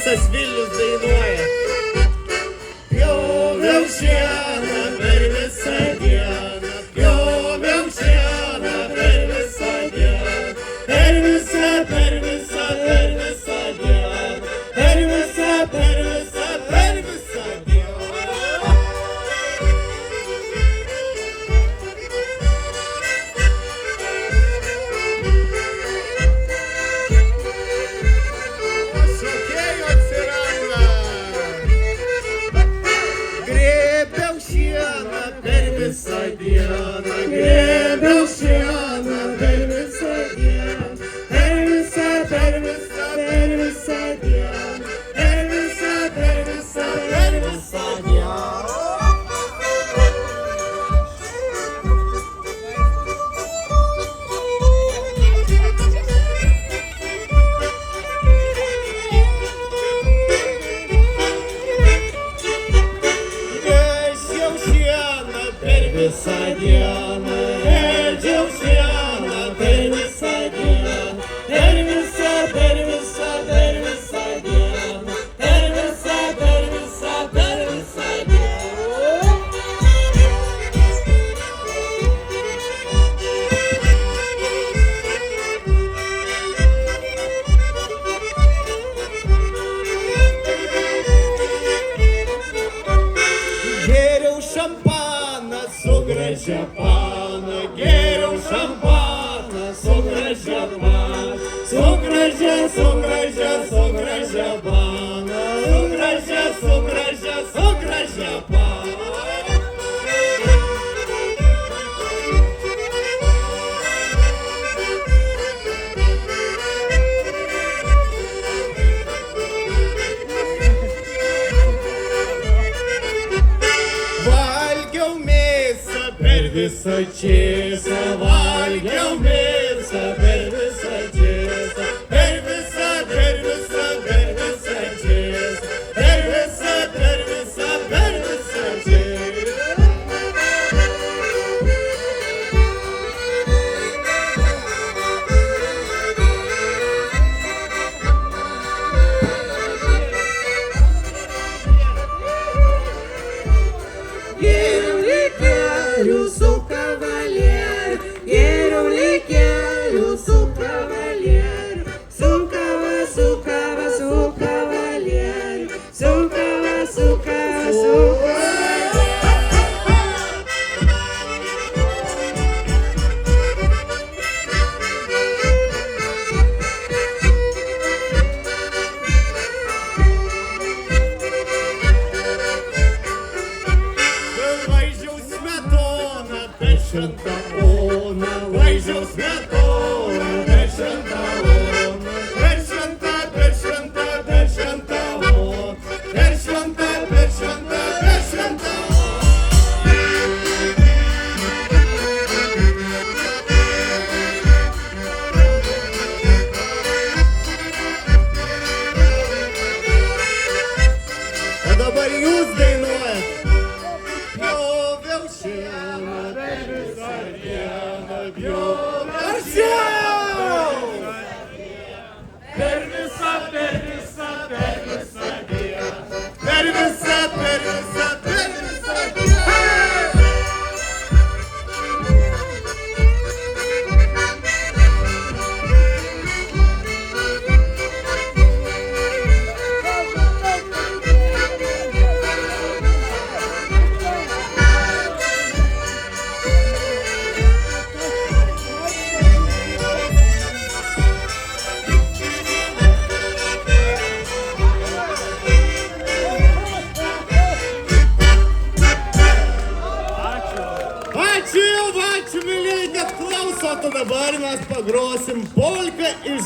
visas Vilnius dainuoja. Pjoviau šieną per visą dieną, pjoviau šieną per visą dieną, per visą dieną, per visą dieną. Šokėjų atsiranda. Grėbiau šieną per visą dieną, grėbiau šieną per visą dieną, per visą dieną, per visą dieną. Visą dieną, ėdžiau šieną per visą dieną, per visą dieną, per visą dieną. Gėriau šampaną su gražia pana, gėriau šampaną su gražia pana, su gražia pana, su gražia pana. Valgiau mėsą per visą čėsą, valgiau mėsą per visą čėsą, per visą čėsą, per visą čėsą. Gėriau likerių su kavalieriu, gėriau likerių su kavalieriu, su kava, su kavalieriu, su kava, su kavalieriu. Laižiau smetoną per šventą oną, laižiau smetoną per šventą oną, per šventą oną, per šventą oną. O dabar jūs dainuojat. Pjoviau šieną per visą dieną, pjoviau šieną per visą dieną, per visą dieną. Ačiū, mielieji, kad klausot, o dabar mes pagrosim polką iš